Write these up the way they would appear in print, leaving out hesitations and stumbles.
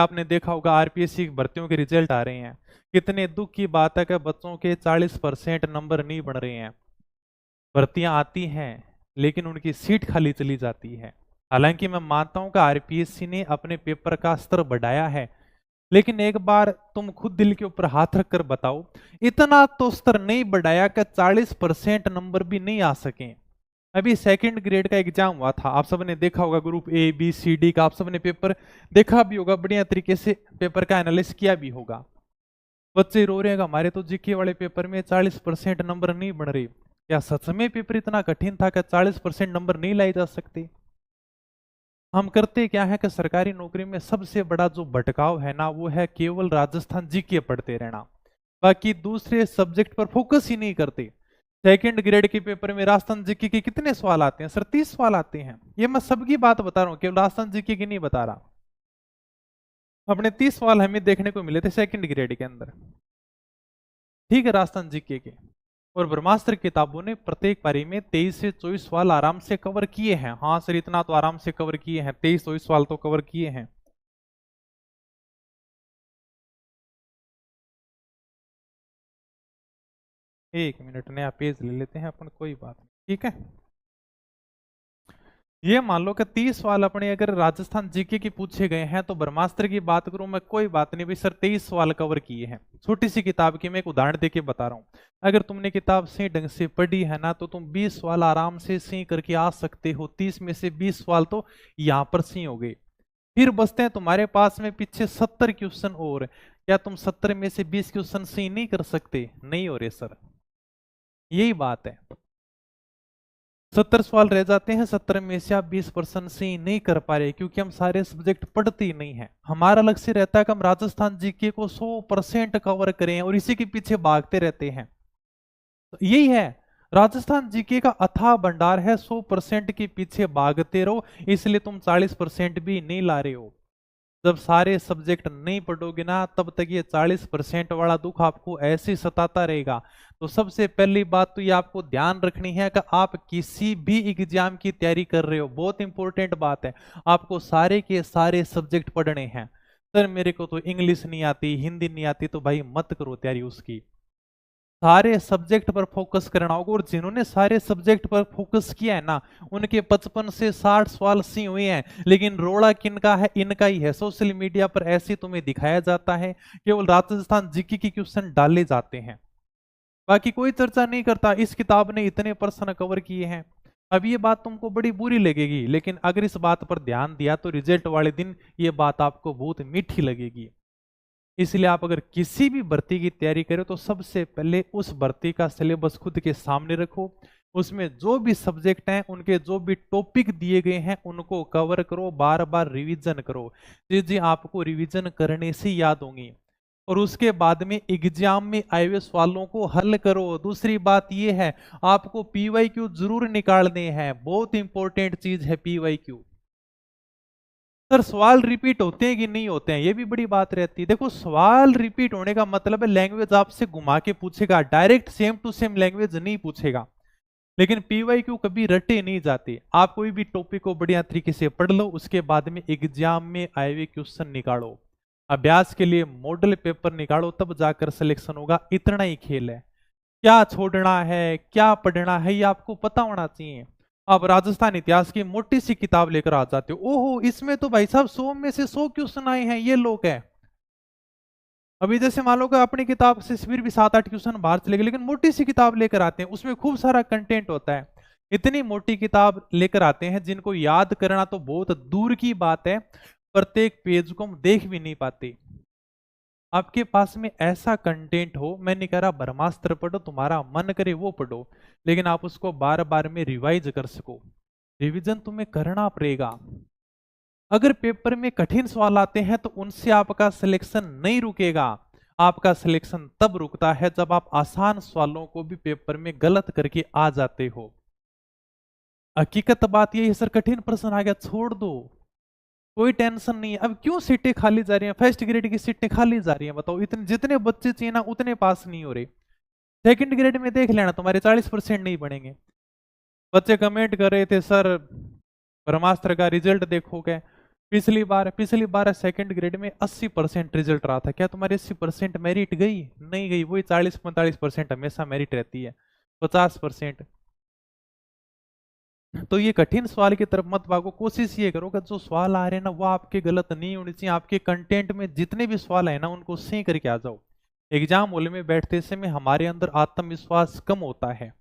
आपने देखा होगा आरपीएससी की भर्तियों के रिजल्ट आ रहे हैं। कितने दुख की बात है कि बच्चों के 40% नंबर नहीं बन रहे हैं। भर्तियां आती हैं लेकिन उनकी सीट खाली चली जाती है। हालांकि मैं मानता हूं कि आरपीएससी ने अपने पेपर का स्तर बढ़ाया है, लेकिन एक बार तुम खुद दिल के ऊपर हाथ रख कर बताओ, इतना तो स्तर नहीं बढ़ाया कि 40% नंबर भी नहीं आ सके। अभी सेकंड ग्रेड का एग्जाम हुआ था, आप सबने देखा होगा, group A B C D का आप सबने पेपर देखा भी होगा, बढ़िया तरीके से पेपर का एनालिसिस किया भी होगा। बच्चे रो रहे हैं हमारे तो जीके वाले पेपर में 40% नंबर नहीं बन रहे। क्या सच में पेपर इतना कठिन था कि 40% नंबर नहीं लाए जा सकते? हम करते क्या है कि सरकारी नौकरी में सबसे बड़ा जो भटकाव है ना, वो है केवल राजस्थान जीके पढ़ते रहना, बाकी दूसरे सब्जेक्ट पर फोकस ही नहीं करते। सेकंड ग्रेड के पेपर में राजस्थान जीके के कितने सवाल आते हैं सर? 30 सवाल आते हैं। ये मैं सबकी बात बता रहा हूं, केवल राजस्थान जीके की नहीं बता रहा। अपने 30 सवाल हमें देखने को मिले थे सेकंड ग्रेड के अंदर, ठीक है, राजस्थान जीके के। और ब्रह्मास्त्र किताबों ने प्रत्येक पारी में 23 से 24 सवाल आराम से कवर किए हैं। हाँ सर, इतना तो आराम से कवर किए हैं, 23-24 सवाल तो कवर किए हैं। एक मिनट, नया पेज ले लेते हैं अपन, कोई बात नहीं, ठीक है। ये मान लो कि 30 सवाल अपने अगर राजस्थान जीके की पूछे गए हैं, तो ब्रह्मास्त्र की बात करूं मैं, कोई बात नहीं भाई सर, 23 सवाल कवर किए हैं। छोटी सी किताब की मैं एक उदाहरण देके बता रहा हूं। अगर तुमने किताब सही ढंग से पढ़ी है ना, तो तुम 20 सवाल आराम से सही करके आ सकते हो। 30 में से 20 सवाल तो यहां पर सही हो गए। फिर बचते हैं तुम्हारे पास में पीछे 70 क्वेश्चन और। क्या तुम 70 में से 20 क्वेश्चन सही नहीं कर सकते? नहीं हो रहे सर, यही बात है। 70 सवाल रह जाते हैं, 70 में से आप 20% से नहीं कर पा रहे, क्योंकि हम सारे सब्जेक्ट पढ़ते ही नहीं है। हमारा लक्ष्य रहता है कि हम राजस्थान जीके को 100% कवर करें, और इसी के पीछे भागते रहते हैं। तो यही है, राजस्थान जीके का अथाह भंडार है, 100% के पीछे भागते रहो, इसलिए तुम 40% भी नहीं ला रहे हो। जब सारे सब्जेक्ट नहीं पढ़ोगे ना, तब तक ये 40% वाला दुख आपको ऐसे सताता रहेगा। तो सबसे पहली बात तो ये आपको ध्यान रखनी है कि आप किसी भी एग्जाम की तैयारी कर रहे हो, बहुत इंपॉर्टेंट बात है, आपको सारे के सारे सब्जेक्ट पढ़ने हैं। सर मेरे को तो इंग्लिश नहीं आती, हिंदी नहीं आती, तो भाई मत करो तैयारी उसकी। सारे सब्जेक्ट पर फोकस करना होगा, और जिन्होंने सारे सब्जेक्ट पर फोकस किया है ना, उनके 55 से 60 सवाल सी हुए हैं। लेकिन रोड़ा किनका है? इनका ही है। सोशल मीडिया पर ऐसे तुम्हें दिखाया जाता है, केवल राजस्थान जीके के क्वेश्चन डाले जाते हैं, बाकी कोई चर्चा नहीं करता इस किताब ने इतने प्रश्न कवर किए हैं। अब ये बात तुमको बड़ी बुरी लगेगी, लेकिन अगर इस बात पर ध्यान दिया तो रिजल्ट वाले दिन ये बात आपको बहुत मीठी लगेगी। इसलिए आप अगर किसी भी भर्ती की तैयारी करें, तो सबसे पहले उस भर्ती का सिलेबस खुद के सामने रखो। उसमें जो भी सब्जेक्ट हैं, उनके जो भी टॉपिक दिए गए हैं, उनको कवर करो, बार बार रिवीजन करो। चीजें आपको रिवीजन करने से याद होंगी, और उसके बाद में एग्जाम में आए हुए सवालों को हल करो। दूसरी बात यह है, आपको पीवाईक्यू जरूर निकालने हैं, बहुत इंपॉर्टेंट चीज है पीवाईक्यू। सर सवाल रिपीट होते हैं कि नहीं होते हैं, ये भी बड़ी बात रहती है। देखो, सवाल रिपीट होने का मतलब है लैंग्वेज आपसे घुमा के पूछेगा, direct same to same language नहीं पूछेगा। लेकिन पीवाईक्यू कभी रटे नहीं जाते। आप कोई भी टॉपिक को बढ़िया तरीके से पढ़ लो, उसके बाद में एग्जाम में आए हुए क्वेश्चन निकालो, अभ्यास के लिए मॉडल पेपर निकालो, तब जाकर सिलेक्शन होगा। इतना ही खेल है। क्या छोड़ना है, क्या पढ़ना है, ये आपको पता होना चाहिए। आप राजस्थान इतिहास की मोटी सी किताब लेकर आ जाते हो, ओहो इसमें तो भाई साहब 100 में से 100 क्वेश्चन आए हैं, ये लोग है। अभी जैसे मान लो कि अपनी किताब से फिर भी 7-8 क्वेश्चन बाहर चले गए, लेकिन मोटी सी किताब लेकर आते हैं, उसमें खूब सारा कंटेंट होता है। इतनी मोटी किताब लेकर आते हैं जिनको याद करना तो बहुत दूर की बात है, प्रत्येक पेज को हम देख भी नहीं पाते। आपके पास में ऐसा कंटेंट हो, मैं नहीं कह रहा ब्रह्मास्त्र पढ़ो, तुम्हारा मन करे वो पढ़ो, लेकिन आप उसको बार बार में रिवाइज कर सको। रिवीजन तुम्हें करना पड़ेगा। अगर पेपर में कठिन सवाल आते हैं, तो उनसे आपका सिलेक्शन नहीं रुकेगा। आपका सिलेक्शन तब रुकता है जब आप आसान सवालों को भी पेपर में गलत करके आ जाते हो। हकीकत बात यह है सर, कठिन प्रश्न आ गया, छोड़ दो, कोई टेंशन नहीं है। अब क्यों सीटें खाली जा रही हैं? फर्स्ट ग्रेड की सीटें खाली जा रही हैं, बताओ, इतने जितने बच्चे चाहिए ना उतने पास नहीं हो रहे। सेकंड ग्रेड में देख लेना, तुम्हारे 40% नहीं बनेंगे। बच्चे कमेंट कर रहे थे सर ब्रह्मास्त्र का रिजल्ट देखोगे, पिछली बार सेकंड ग्रेड में 80% रिजल्ट रहा था। क्या तुम्हारी 80% मेरिट गई? नहीं गई। वही 40-45% हमेशा मेरिट रहती है, 50%। तो ये कठिन सवाल की तरफ मत भागो। कोशिश ये करो कि जो सवाल आ रहे हैं ना वो आपके गलत नहीं होने चाहिए। आपके कंटेंट में जितने भी सवाल है ना उनको सही करके आ जाओ। एग्जाम हॉल में बैठते समय हमारे अंदर आत्मविश्वास कम होता है।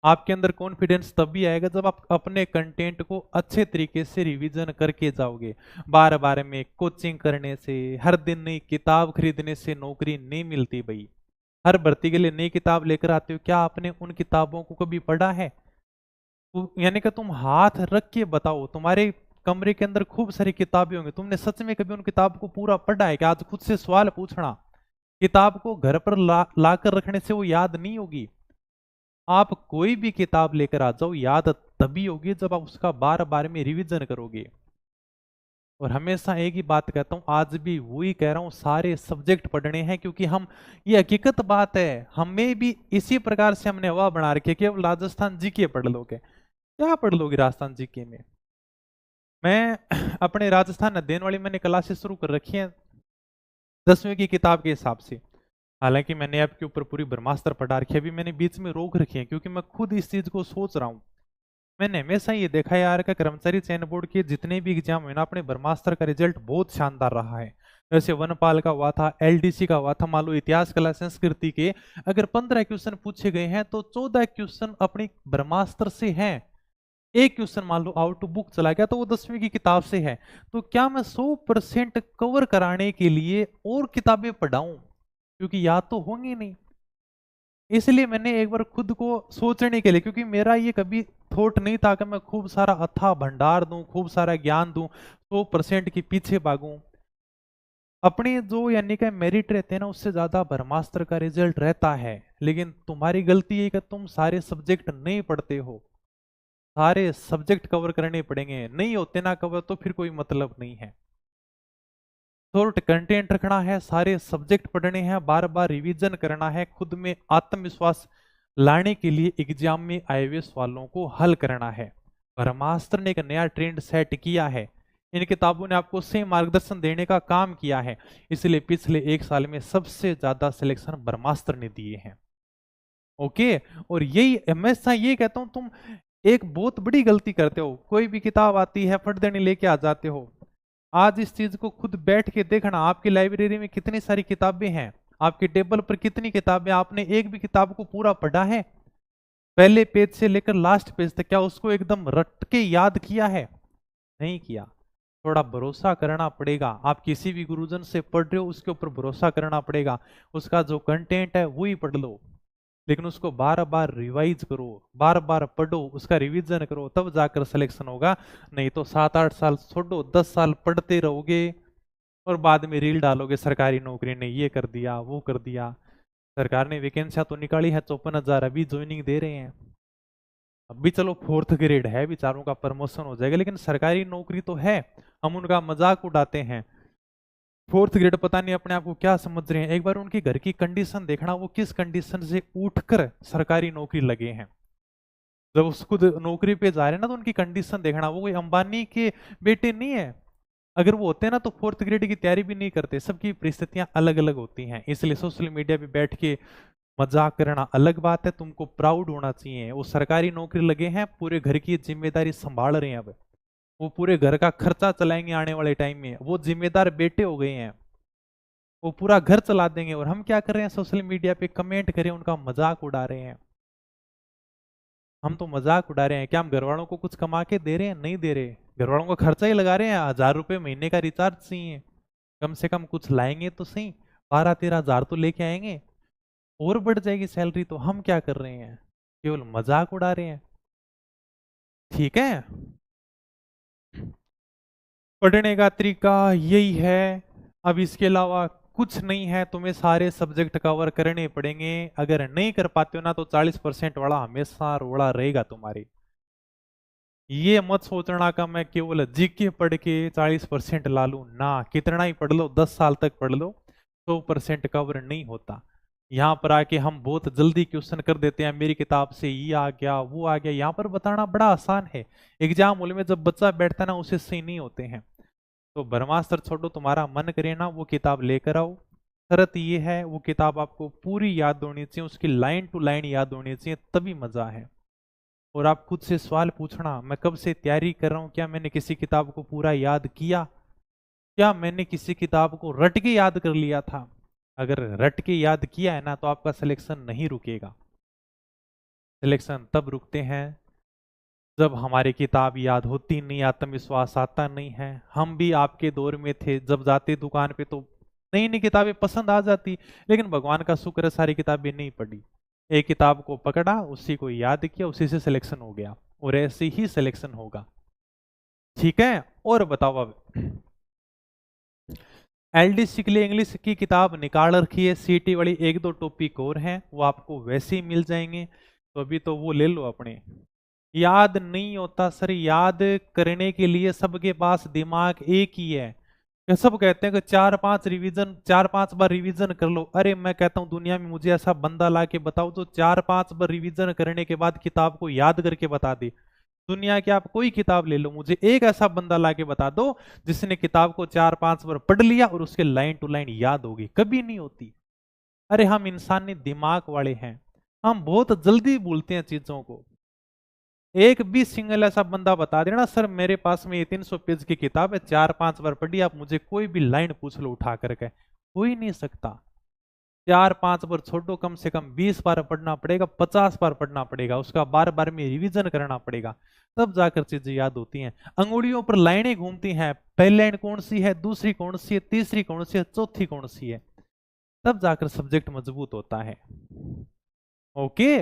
आपके अंदर कॉन्फिडेंस तभी आएगा जब आप अपने कंटेंट को अच्छे तरीके से रिवीजन करके जाओगे। बार बार में कोचिंग करने से, हर दिन नई किताब खरीदने से नौकरी नहीं मिलती भाई। हर भर्ती के लिए नई किताब लेकर आते हो, क्या आपने उन किताबों को कभी पढ़ा है? यानी कि तुम हाथ रख के बताओ, तुम्हारे कमरे के अंदर खूब सारी किताबें होंगी, तुमने सच में कभी उन किताब को पूरा पढ़ा है? क्या आज खुद से सवाल पूछना। किताब को घर पर ला कर रखने से वो याद नहीं होगी। आप कोई भी किताब लेकर आ जाओ, याद तभी होगी जब आप उसका बार बार में रिवीजन करोगे। और हमेशा एक ही बात कहता हूं, आज भी वही कह रहा हूं, सारे सब्जेक्ट पढ़ने हैं। क्योंकि हम, ये हकीकत बात है, हमें भी इसी प्रकार से हमने हवा बना रखी है कि अब राजस्थान जीके पढ़ लोगे। क्या पढ़ लोगे राजस्थान जीके में? मैं अपने राजस्थान अध्ययन वाली मैंने क्लासेस शुरू कर रखी हैं 10वीं की किताब के हिसाब से। हालांकि मैंने आपके ऊपर पूरी ब्रह्मास्त्र पढ़ा रखी है, अभी मैंने बीच में रोक रखी है क्योंकि मैं खुद इस चीज को सोच रहा हूँ। मैंने हमेशा ये देखा है यार, का कर्मचारी चयन बोर्ड के जितने भी एग्जाम है ना, अपने ब्रह्मास्त्र का रिजल्ट बहुत शानदार रहा है। जैसे वनपाल का हुआ था, एलडीसी का हुआ था, मान लो इतिहास कला संस्कृति के अगर 15 क्वेश्चन पूछे गए हैं तो 14 क्वेश्चन अपनी ब्रह्मास्त्र से हैं। एक क्वेश्चन मान लो आउट ऑफ बुक चला गया तो वो 10वीं की किताब से है। तो क्या मैं 100% कवर कराने के लिए और किताबें पढ़ाऊं? क्योंकि याद तो होंगी नहीं। इसलिए मैंने एक बार खुद को सोचने के लिए, क्योंकि मेरा ये कभी थॉट नहीं था कि मैं खूब सारा अथाह भंडार दूं, खूब सारा ज्ञान दूं, 100% के पीछे भागूं। अपने जो यानी कि मेरिट रहते हैं ना, उससे ज्यादा ब्रह्मास्त्र का रिजल्ट रहता है। लेकिन तुम्हारी गलती है कि तुम सारे सब्जेक्ट नहीं पढ़ते हो। सारे सब्जेक्ट कवर करने पड़ेंगे, नहीं होते ना कवर तो फिर कोई मतलब नहीं है। शॉर्ट कंटेंट रखना है, सारे सब्जेक्ट पढ़ने हैं, बार बार रिवीजन करना है, खुद में आत्मविश्वास लाने के लिए एग्जाम में आए हुए सवालों को हल करना है। ब्रह्मास्त्र ने एक नया ट्रेंड सेट किया है। इन किताबों ने आपको सही मार्गदर्शन देने का काम किया है। इसलिए पिछले 1 साल में सबसे ज्यादा सिलेक्शन ब्रह्मास्त्र ने दिए हैं। ओके। और यही हमेशा ये कहता हूं, तुम एक बहुत बड़ी गलती करते हो, कोई भी किताब आती है फट देने लेके आ जाते हो। आज इस चीज को खुद बैठ के देखना, आपकी लाइब्रेरी में कितनी सारी किताबें हैं, आपके टेबल पर कितनी किताबें, आपने एक भी किताब को पूरा पढ़ा है? पहले पेज से लेकर लास्ट पेज तक, क्या उसको एकदम रट के याद किया है? नहीं किया। थोड़ा भरोसा करना पड़ेगा। आप किसी भी गुरुजन से पढ़ रहे हो, उसके ऊपर भरोसा करना पड़ेगा। उसका जो कंटेंट है वही पढ़ लो, लेकिन उसको बार बार रिवाइज करो, बार बार पढ़ो, उसका रिवीजन करो, तब जाकर सिलेक्शन होगा। नहीं तो 7-8 साल छोड़ो, 10 साल पढ़ते रहोगे और बाद में रील डालोगे, सरकारी नौकरी ने ये कर दिया वो कर दिया। सरकार ने वैकेंसियां तो निकाली है 54,000, अभी ज्वाइनिंग दे रहे हैं। अभी चलो 4th ग्रेड है, बेचारों का प्रमोशन हो जाएगा, लेकिन सरकारी नौकरी तो है। हम उनका मजाक उड़ाते हैं। 4th ग्रेड पता नहीं अपने आप को क्या समझ रहे हैं। एक बार उनकी घर की कंडीशन देखना, वो किस कंडीशन से उठकर सरकारी नौकरी लगे हैं। जब उस खुद नौकरी पे जा रहे हैं ना, तो उनकी कंडीशन देखना। वो कोई अंबानी के बेटे नहीं है। अगर वो होते ना तो 4th ग्रेड की तैयारी भी नहीं करते। सबकी परिस्थितियां अलग अलग होती हैं। इसलिए सोशल मीडिया पे बैठ के मजाक करना अलग बात है, तुमको प्राउड होना चाहिए। वो सरकारी नौकरी लगे हैं, पूरे घर की जिम्मेदारी संभाल रहे हैं। अब वो पूरे घर का खर्चा चलाएंगे आने वाले टाइम में, वो जिम्मेदार बेटे हो गए हैं। वो पूरा घर चला देंगे। और हम क्या कर रहे हैं, सोशल मीडिया पे कमेंट करें, उनका मजाक उड़ा रहे हैं। हम तो मजाक उड़ा रहे हैं। क्या हम घर वालों को कुछ कमा के दे रहे हैं? नहीं दे रहे। घर वालों का खर्चा ही लगा रहे हैं। 1,000 रुपये महीने का रिचार्ज चाहिए, कम से कम कुछ लाएंगे तो सही। 12-13 हज़ार तो लेके आएंगे, और बढ़ जाएगी सैलरी। तो हम क्या कर रहे हैं, केवल मजाक उड़ा रहे हैं। ठीक है। पढ़ने का तरीका यही है। अब इसके अलावा कुछ नहीं है। तुम्हें सारे सब्जेक्ट कवर करने पड़ेंगे। अगर नहीं कर पाते हो ना, तो 40% वाला हमेशा रोड़ा रहेगा तुम्हारी। ये मत सोचना का मैं केवल जीके पढ़ के 40% ला लूं ना। कितना ही पढ़ लो, 10 साल तक पढ़ लो, 100% कवर नहीं होता। यहाँ पर आके हम बहुत जल्दी क्वेश्चन कर देते हैं, मेरी किताब से ये आ गया वो आ गया। यहाँ पर बताना बड़ा आसान है, एग्जाम हॉल में जब बच्चा बैठता है ना उसे सही नहीं होते हैं। तो ब्रह्मास्त्र छोड़ो, तुम्हारा मन करे ना वो किताब लेकर आओ। शर्त ये है वो किताब आपको पूरी याद होनी चाहिए, उसकी लाइन टू लाइन याद होनी चाहिए, तभी मजा है। और आप खुद से सवाल पूछना, मैं कब से तैयारी कर रहा हूं, क्या मैंने किसी किताब को पूरा याद किया, क्या मैंने किसी किताब को रट के याद कर लिया था। अगर रट के याद किया है ना तो आपका सिलेक्शन नहीं रुकेगा। सिलेक्शन तब रुकते हैं जब हमारी किताब याद होती नहीं, आत्मविश्वास आता नहीं है। हम भी आपके दौर में थे, जब जाते दुकान पे तो नई नई किताबें पसंद आ जाती, लेकिन भगवान का शुक्र है सारी किताबें नहीं पढ़ी। एक किताब को पकड़ा, उसी को याद किया, उसी से सिलेक्शन हो गया, और ऐसे ही सिलेक्शन होगा। ठीक है, और बताओ अब। एलडीसी के लिए इंग्लिश की किताब निकाल रखी है, सीटी वाली एक दो टॉपिक और हैं, वो आपको वैसे ही मिल जाएंगे, तो अभी तो वो ले लो अपने। याद नहीं होता सर, याद करने के लिए सबके पास दिमाग एक ही है। सब कहते हैं कि 4-5 बार रिवीजन कर लो। अरे मैं कहता हूं दुनिया में मुझे ऐसा बंदा ला के बताओ जो 4-5 बार रिवीजन करने के बाद किताब को याद करके बता दे। दुनिया की आप कोई किताब ले लो, मुझे एक ऐसा बंदा ला के बता दो जिसने किताब को 4-5 बार पढ़ लिया और उसके लाइन टू लाइन याद होगी। कभी नहीं होती। अरे हम इंसानी दिमाग वाले हैं, हम बहुत जल्दी भूलते हैं चीजों को। एक भी सिंगल ऐसा बंदा बता देना सर मेरे पास में ये 300 पेज की किताब है, 4-5 बार पढ़ी, आप मुझे कोई भी लाइन पूछ लो उठा करके, हो ही नहीं सकता। 4-5 बार छोड़ो, कम से कम 20 बार पढ़ना पड़ेगा, 50 बार पढ़ना पड़ेगा, उसका बार बार में रिवीजन करना पड़ेगा, तब जाकर चीजें याद होती हैं। अंगुलियों पर लाइनें घूमती हैं, पहली लाइन कौन सी है, दूसरी कौन सी है, तीसरी कौन सी है, चौथी कौन सी है, तब जाकर सब्जेक्ट मजबूत होता है। ओके।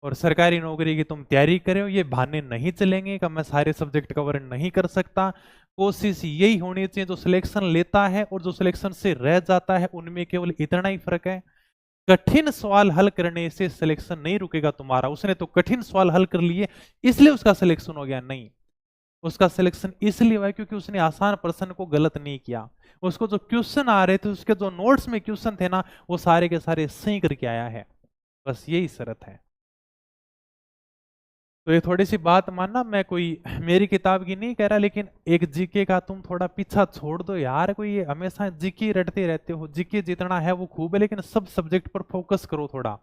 और सरकारी नौकरी की तुम तैयारी करे हो, ये बहाने नहीं चलेंगे कि मैं सारे सब्जेक्ट कवर नहीं कर सकता। कोशिश यही होनी चाहिए, जो सिलेक्शन लेता है और जो सिलेक्शन से रह जाता है उनमें केवल इतना ही फर्क है। कठिन सवाल हल करने से सिलेक्शन नहीं रुकेगा तुम्हारा। उसने तो कठिन सवाल हल कर लिए इसलिए उसका सिलेक्शन हो गया, नहीं, उसका सिलेक्शन इसलिए हुआ क्योंकि उसने आसान प्रश्न को गलत नहीं किया। उसको जो क्वेश्चन आ रहे थे, उसके जो नोट्स में क्वेश्चन थे ना, वो सारे के सारे सही करके आया है। बस यही शर्त है। तो ये थोड़ी सी बात मानना, मैं कोई मेरी किताब की नहीं कह रहा, लेकिन एक जीके का तुम थोड़ा पीछा छोड़ दो यार। कोई ये हमेशा जीके रटते रहते हो, जीके जितना है वो खूब है, लेकिन सब सब्जेक्ट पर फोकस करो थोड़ा।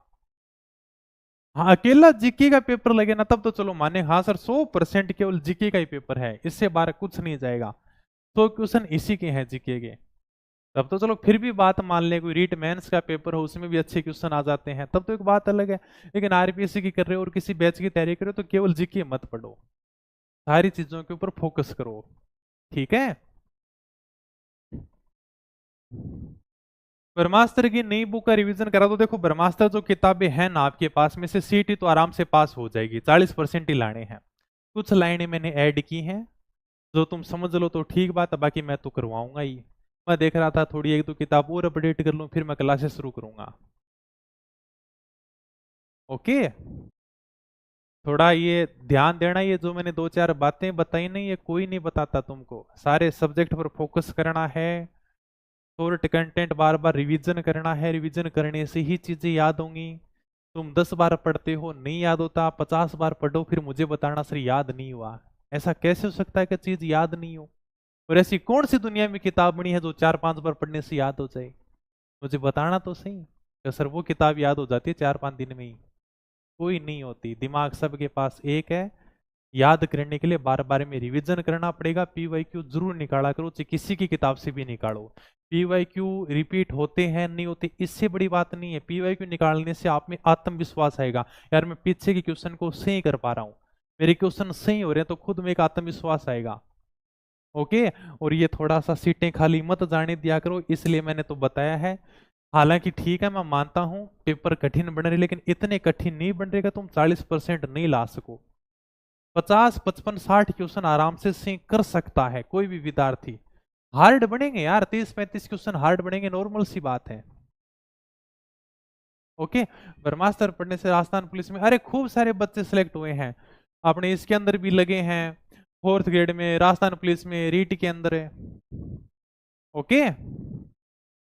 हाँ, अकेला जीके का पेपर लगे ना तब तो चलो माने, हाँ सर 100% केवल जीके का ही पेपर है, इससे बाहर कुछ नहीं जाएगा, 100 क्वेश्चन इसी के हैं जीके के, तब तो चलो फिर भी बात मान ले। कोई रीट मेंस का पेपर हो उसमें भी अच्छे क्वेश्चन आ जाते हैं, तब तो एक बात अलग है। लेकिन आरपीएससी की कर रहे हो और किसी बैच की तैयारी करो तो केवल जीके मत पढ़ो, सारी चीजों के ऊपर फोकस करो। ठीक है। ब्रह्मास्त्र की नई बुक का रिवीजन करा तो देखो, ब्रह्मास्त्र जो किताबें हैं ना आपके पास में से, सीटी तो आराम से पास हो जाएगी, 40% ही लाने हैं। कुछ लाइनें मैंने ऐड की हैं, जो तुम समझ लो तो ठीक बात है, बाकी मैं तो करवाऊंगा ही। मैं देख रहा था थोड़ी एक दो किताब और अपडेट कर लूं, फिर मैं क्लासेस शुरू करूंगा। ओके। थोड़ा ये ध्यान देना, ये जो मैंने 2-4 बातें बताई नहीं, ये कोई नहीं बताता तुमको। सारे सब्जेक्ट पर फोकस करना है, शॉर्ट कंटेंट बार बार रिवीजन करना है, रिवीजन करने से ही चीजें याद होंगी। तुम 10 बार पढ़ते हो नहीं याद होता, 50 बार पढ़ो फिर मुझे बताना सर याद नहीं हुआ। ऐसा कैसे हो सकता है कि चीज याद नहीं हो। और ऐसी कौन सी दुनिया में किताब बनी है जो 4-5 बार पढ़ने से याद हो जाए, मुझे बताना तो सही। कि सर वो किताब याद हो जाती है 4-5 दिन में ही, कोई नहीं होती। दिमाग सबके पास एक है, याद करने के लिए बार बार में रिवीजन करना पड़ेगा। पीवाईक्यू जरूर निकाला करो, चाहे किसी की किताब से भी निकालो। पीवाईक्यू रिपीट होते हैं नहीं होते इससे बड़ी बात नहीं है, पीवाईक्यू निकालने से आप में आत्मविश्वास आएगा, यार मैं पीछे के क्वेश्चन को सही कर पा रहा हूँ, मेरे क्वेश्चन सही हो रहे हैं, तो खुद में एक आत्मविश्वास आएगा। ओके। और ये थोड़ा सा सीटें खाली मत जाने दिया करो, इसलिए मैंने तो बताया है। हालांकि ठीक है, मैं मानता हूं पेपर कठिन बन रहे, लेकिन इतने कठिन नहीं बन रहे कि तुम 40% नहीं ला सको। 50, 55, 60 क्वेश्चन आराम से सिंक कर सकता है कोई भी विद्यार्थी। हार्ड बनेंगे यार, 30-35 क्वेश्चन हार्ड बनेंगे, नॉर्मल सी बात है। ओके। ब्रह्मास्त्र पढ़ने से राजस्थान पुलिस में अरे खूब सारे बच्चे सिलेक्ट हुए हैं, अपने इसके अंदर भी लगे हैं, 4th ग्रेड में, राजस्थान पुलिस में, रीट के अंदर है। ओके।